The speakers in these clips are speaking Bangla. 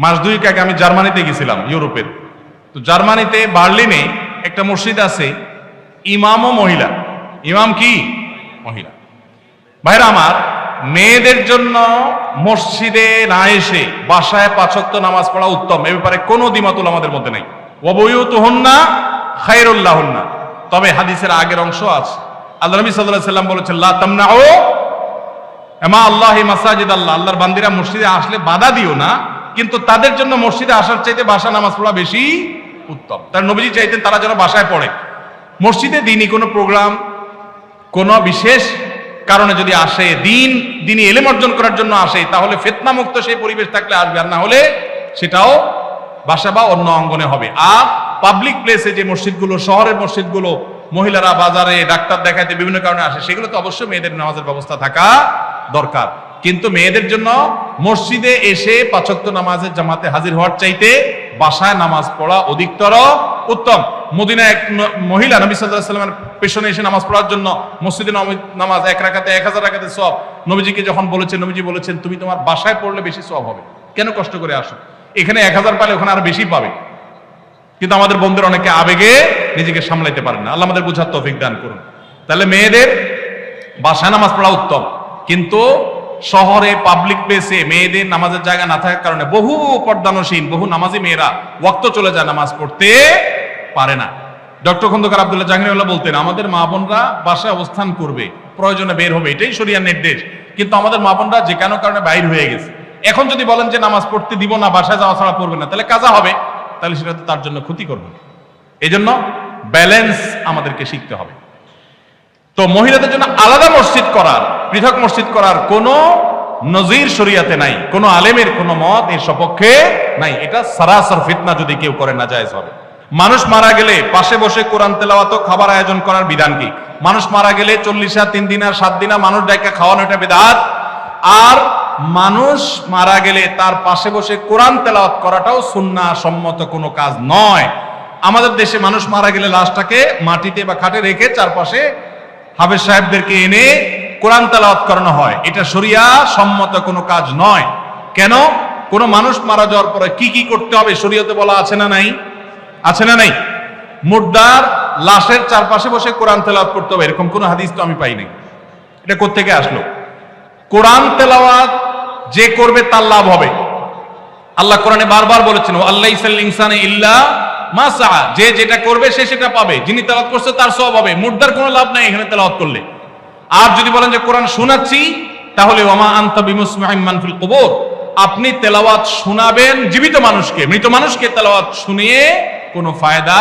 মাস দুয়েক আগে আমি জার্মানিতে গেছিলাম, ইউরোপের। তো জার্মানিতে বার্লিনে একটা মসজিদ আছে, ইমামও মহিলা। ইমাম কি? মহিলা। ভাইরা আমার, মেয়েদের জন্য মসজিদে না এসে বাসায় 5 ওয়াক্ত নামাজ পড়া উত্তম, এ ব্যাপারে কোনো দ্বিমত আমাদের মধ্যে নাই। ওয়া বুয়ুতুহুন্না খায়রুল লাহুন্না। তবে হাদিসের আগের অংশ আছে। আল্লাহ নবী সাল্লাল্লাহু আলাইহি ওয়াসাল্লাম বলেছেন, লা তামনাউ আমা আল্লাহি মাসাজিদ আল্লাহ। আল্লাহর বান্দিরা মসজিদে আসলে বাধা দিও না, কিন্তু তাদের জন্য মসজিদে আসার চাইতে বাসা নামাজ পড়া বেশি উত্তম। তার নবীজি চাইতেন তারা যেন বাসায় পড়ে। মসজিদে দিনই কোনো প্রোগ্রাম, কোনো বিশেষ কারণে যদি আসে, দিনই এলেম অর্জন করার জন্য আসে, তাহলে ফিতনা মুক্ত সেই পরিবেশ থাকলে আসবে, আর না হলে সেটাও বাসা বা অন্য অঙ্গনে হবে। আর পাবলিক প্লেসে যে মসজিদগুলো, শহরের মসজিদগুলো, মহিলারা বাজারে ডাক্তার দেখাইতে বিভিন্ন কারণে আসে, সেগুলো তো অবশ্যই মেয়েদের নামাজের ব্যবস্থা থাকা দরকার। কিন্তু মেয়েদের জন্য মসজিদে এসে 5 ওয়াক্ত নামাজের জামাতে হাজির হওয়ার চাইতে বাসায় নামাজ পড়া অধিকতর উত্তম। মদিনায় এক মহিলা নবী সাল্লাল্লাহু আলাইহি ওয়াসাল্লামের পেছনে এসে নামাজ পড়ার জন্য, মসজিদে নামাজ 1 রাকাতে 1000 রাকাতে সওয়াব, নবীজিকে যখন বলেছেন, নবীজি বলেছেন তুমি তোমার বাসায় পড়লে বেশি সওয়াব হবে, কেন কষ্ট করে আসো? এখানে 1000 পালে ওখানে আরো বেশি পাবে। কিন্তু আমাদের বন্ধুরা অনেকে আবেগে নিজেকে সামলাইতে পারেন না। আল্লাহ আমাদের বুঝার তৌফিক দান করুন। তাহলে মেয়েদের বাসায় নামাজ পড়া উত্তম, কিন্তু শহরে পাবলিক প্লেসে মেয়েদের নামাজের জায়গা না থাকার কারণে বহু পর্দানসীন, বহু নামাজি মেয়েরা ওয়াক্ত চলে যায়, নামাজ পড়তে পারে না। ডক্টর খন্দকার আব্দুল্লাহ জাহাঙ্গীরুল্লাহ বলতেন, আমাদের মা বোনরা বাসায় অবস্থান করবে, প্রয়োজনে বের হবে, এটাই শরিয়ার নির্দেশ। কিন্তু আমাদের মা বোনরা যে কোনো কারণে বাইর হয়ে গেছে, এখন যদি বলেন যে নামাজ পড়তে দিব না, বাসায় যাওয়া ছাড়া পড়বে না, তাহলে কাজা হবে, তাহলে সেটা তো তার জন্য ক্ষতি করবে। এই জন্য ব্যালেন্স আমাদেরকে শিখতে হবে। তো মহিলাদের জন্য আলাদা মসজিদ করার, পৃথক মসজিদ করার কোনো নজির শরিয়াতে নাই, কোনো আলেমের কোনো মত এর সপক্ষে নাই। এটা সারাসর ফিতনা, যদি কেউ করে না জায়েজ হবে। মানুষ মারা গেলে পাশে বসে কোরআন তেলাওয়াত, খাবার আয়োজন করার বিধান কি? মানুষ মারা গেলে 40 3 দিন আর 7 দিন মানুষ ডাইকা খাওয়ানো, এটা বিদআত। আর মানুষ মারা গেলে তার পাশে বসে কোরআন তেলাওয়াত করাটাও সুন্নাহ সম্মত কোনো কাজ নয়। আমাদের দেশে মানুষ মারা গেলে লাশটাকে মাটিতে বা খাটে রেখে চারপাশে হাফেজ সাহেবদেরকে এনে কোরআন তেলাওয়াত করানো হয়, এটা শরিয়া সম্মত কোনো কাজ নয়। কেন? কোন মানুষ মারা যাওয়ার পরে কি কি করতে হবে শরীয়তে বলা আছে না নাই? আছে না নাই? মুর্দার লাশের চারপাশে বসে কোরআন তেলাওয়াত করতে হবে, এরকম কোন হাদিস তো আমি পাই নাই। এটা কোত্থেকে আসলো? কোরআন তেলাওয়াত যে করবে তার লাভ হবে। আল্লাহ কোরআনে বারবার বলেছেন, আল্লাইসাল ইনসানে ইল্লা মা সাআ, যে যেটা করবে সে সেটা পাবে, যিনি তেলাওয়াত করছে তার সওয়াব হবে। মুর্দার কোনো লাভ নাই এখানে তেলাওয়াত করলে। আর যদি বলেন যে কোরআন শোনাচ্ছি, তাহলে ওয়ামা আনতা বিমুসমিউম মান ফিল কুবুর, আপনি তেলাওয়াত শোনাবেন জীবিত মানুষকে, মৃত মানুষকে তেলাওয়াত শুনিয়ে কোনো ফায়দা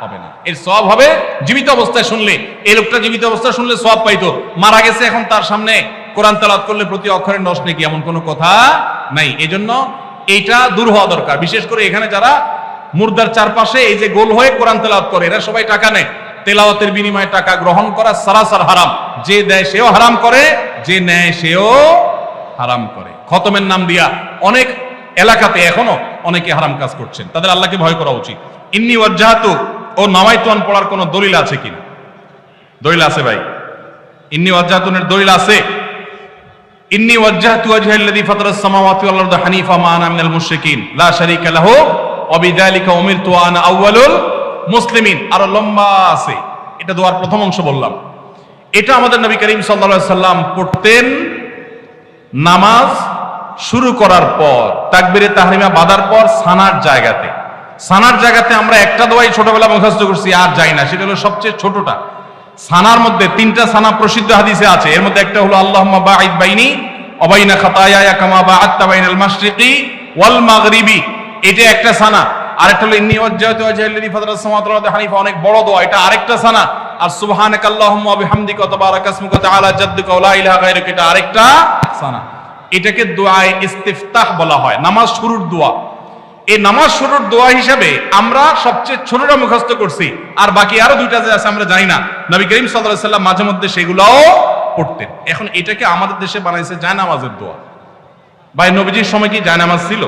হবে না। এর সওয়াব হবে জীবিত অবস্থায় শুনলে। এই লোকটা জীবিত অবস্থায় শুনলে সওয়াব পাইতো, মারা গেছে এখন তার সামনে কোরআন তেলাওয়াত করলে প্রতি অক্ষরে 10 নেকি, এমন কোনো কথা নাই। এজন্য এইটা দূর হওয়া দরকার। বিশেষ করে এখানে যারা মুর্দার চারপাশে এই যে গোল হয়ে কোরআন তেলাওয়াত করে, এরা সবাই টাকা নেয়। তেলাওয়াতের বিনিময়ে টাকা গ্রহণ করা সারাসার হারাম। যে দেয় সেও হারাম করে, যে নেয় সেও হারাম করে। খতমের নাম দিয়া অনেক এলাকাতে এখনো অনেকে হারাম কাজ করছেন, তাদের আল্লাহকে ভয় করা উচিত। ইন্নী ওয়াজ্জাহাতু ও নামাইতুন পড়ার কোনো দলিল আছে কিনা? দলিল আছে ভাই, ইন্নী ওয়াজ্জাহাতুনের দলিল আছে। ইন্নী ওয়াজ্জাহাতু ওয়াজহাল্লাযী ফাতারাস সামাওয়াতি ওয়াল আরদা হানিফা মা আনা মিনাল মুশরিকিন লা শারীকা লাহু ওয়া বিযালিকা উমিরতু ওয়া আনা আউয়ালুল মুসলিমিন। আরো লম্বা আছে, এটা দোয়ার প্রথম অংশ বললাম। এটা আমাদের নবী করিম সাল্লাল্লাহু আলাইহি সাল্লাম পড়তেন নামাজ শুরু করার পর, তাকবীরে তাহরিমা বাঁধার পর সানার জায়গাতে। সানার জায়গাতে আমরা একটা দোয়াই ছোটবেলা মুখস্থ করছি, আর যাই না, সেটা হলো সবচেয়ে ছোটটা। সানার মধ্যে 3টা সানা প্রসিদ্ধ হাদিসে আছে। এর মধ্যে একটা হলো আল্লাহুম্মা বাঈদ বাইনি ওয়া বাইনা খাতায়ায়া কামা বাআদতা বাইনাল মাশরিকি ওয়াল মাগরিবি, এটা একটা সানা। আরেকটা হলো ইন্নী ওয়াজ্জাহতু ওয়াজহাল্লাযী ফাতারাস সামাওয়াতি ওয়াল আরদা হানিফা, অনেক বড় দোয়া, এটা আরেকটা সানা। আর সুবহানাকাল্লাহুম্মা ওয়া বিহামদিকা ওয়া তাবারাকা ইসমুকা তাআলা জাদ্দুকা ওয়া লা ইলাহা গায়রুকা, এটা আরেকটা সানা। এটাকে দোয়ায়ে ইস্তিফতাহ বলা হয়, নামাজ শুরুর দোয়া। এই নামাজ শুরুর দোয়া হিসেবে আমরা সবচেয়ে ছোটটা মুখস্থ করছি, আর বাকি আরো 2টা যে আছে আমরা জানি না। নবী করিম সাল্লাল্লাহু আলাইহি সাল্লাম মাঝে মধ্যে সেগুলোও পড়তেন। এখন এটাকে আমাদের দেশে বানাইছে জায়নামাজের দোয়া। ভাই, নবীজির সময় কি জায়নামাজ ছিল?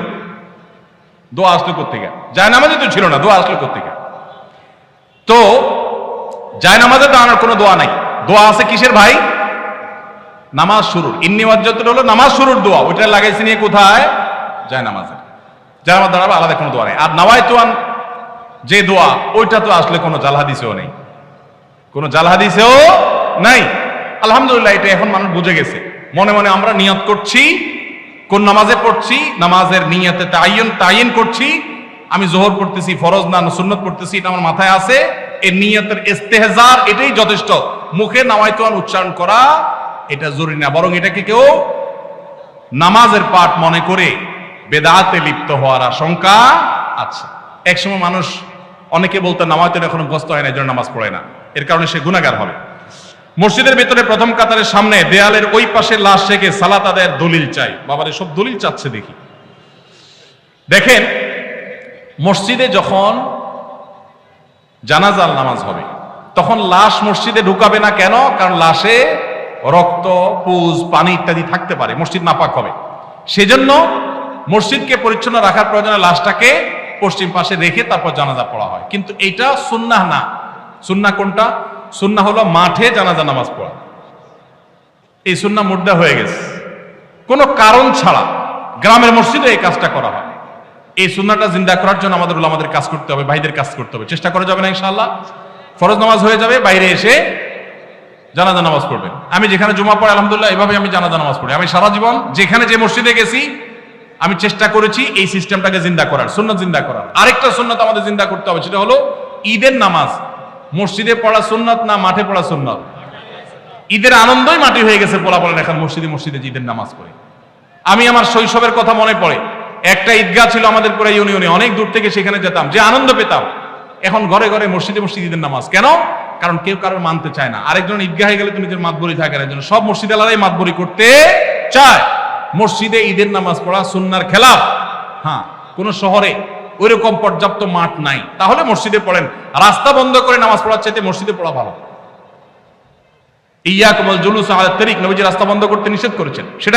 দোয়া আসলো কোত্থেকে? জায়নামাজে তো ছিল না, দোয়া আসলো কোত্থেকে? তো জায়নামাজে দাঁড়ানোর কোনো দোয়া নাই। দোয়া আছে কিসের ভাই? নামাজ শুরুর। ইন্নী ওয়াজ্জাহতু হলো নামাজ শুরুর দোয়া, ওইটা লাগাইছে নিয়ে কোথায়? জায়নামাজে। জানাজার দাঁড়াবে আলাদা কোনো দোয়া নেই। আর নাওয়াইতুয়ান যে দোয়া, ওইটা তো আসলে কোনো জাল হাদিসেও নেই, কোনো জাল হাদিসেও নাই। আলহামদুলিল্লাহ, এটা এখন মানুষ বুঝে গেছে। মনে মনে আমরা নিয়ত করছি, কোন নামাজে পড়ছি, নামাজের নিয়তে তাইন করছি, আমি জোহর পড়তেছি ফরজ না সুন্নত পড়তেছি, এটা আমার মাথায় আছে। এই নিয়তের ইস্তেহজার এটাই যথেষ্ট। মুখে নাওয়াইতুয়ান উচ্চারণ করা এটা জরুরি না, বরং এটাকে কেউ নামাজের পাঠ মনে করে বেদাতে লিপ্ত হওয়ার আশঙ্কা আছে। একসময় মানুষ অনেকে বলতো নামাজের এখনো মুখস্থ হয় না, এই জন্য নামাজ পড়ে না, এর কারণে সে গুনাহগার হবে। মসজিদের ভিতরে প্রথম কাতারের সামনে দেয়ালের ওই পাশে লাশ রেখে সালাত আদায়ের দলিল চাই। বাবারে সব দলিল চাচ্ছে দেখি। দেখেন, মসজিদে যখন জানাজার নামাজ হবে তখন লাশ মসজিদে ঢুকাবে না। কেন? কারণ লাশে রক্ত, পুজ, পানি ইত্যাদি থাকতে পারে, মসজিদ নাপাক হবে। সেজন্য মসজিদকে পরিচ্ছন্ন রাখার প্রয়োজনে লাশটাকে পশ্চিম পাশে রেখে তারপর জানাজা পড়া হয়। কিন্তু এইটা সুন্নাহ না। সুন্নাহ কোনটা? সুন্নাহ হলো মাঠে জানাজা নামাজ পড়া। এই সুন্নাহ মুর্দা হয়ে গেছে। কোনো কারণ ছাড়া গ্রামের মসজিদে এই কাজটা করা হয়। এই সুন্নাহটা জিন্দা করার জন্য আমাদের উলামাদের কাজ করতে হবে, ভাইদের কাজ করতে হবে। চেষ্টা করা যাবে না ইনশাআল্লাহ? ফরজ নামাজ হয়ে যাবে, বাইরে এসে জানাজা নামাজ পড়বেন। আমি যেখানে জুমা পড়ি আলহামদুলিল্লাহ এভাবে আমি জানাজা নামাজ পড়ি। আমি সারা জীবন যেখানে যে মসজিদে গেছি আমি চেষ্টা করেছি এই সিস্টেমটাকে জিন্দা করার, সুন্নাত জিন্দা করার। আরেকটা সুন্নাত আমাদের জিন্দা করতে হবে, সেটা হলো ঈদের নামাজ মসজিদে পড়া সুন্নাত না মাঠে পড়া সুন্নাত? ঈদের আনন্দই মাটি হয়ে গেছে পোলাপালের, এখন মসজিদে মসজিদে ঈদের নামাজ পড়ে। আমি আমার শৈশবের কথা মনে পড়ে, একটা ঈদগাহ ছিল আমাদের পুরো ইউনিয়নে, অনেক দূর থেকে সেখানে যেতাম, যে আনন্দ পেতাম। এখন ঘরে ঘরে মসজিদে মসজিদে ঈদের নামাজ। কেন? কারণ কেউ কারোর মানতে চায় না। আরেকজন ঈদগাহে গেলে তো নিজের মাতবরি থাকে না, জন্য সব মসজিদ আলাদাই মাতবরি করতে চায়। মসজিদে ঈদের নামাজ পড়া সুন্নাহর খেলাফ। হ্যাঁ, কোন শহরে ওইরকম পর্যাপ্ত মাঠ নাই, তাহলে মসজিদে পড়েন। রাস্তা বন্ধ করে নামাজ পড়ার চাইতে মসজিদে পড়া ভালো। ইয়াকুমুল জুলুস আলা তারিক, নবীজি রাস্তা বন্ধ করতে নিষেধ করেছেন, সেটা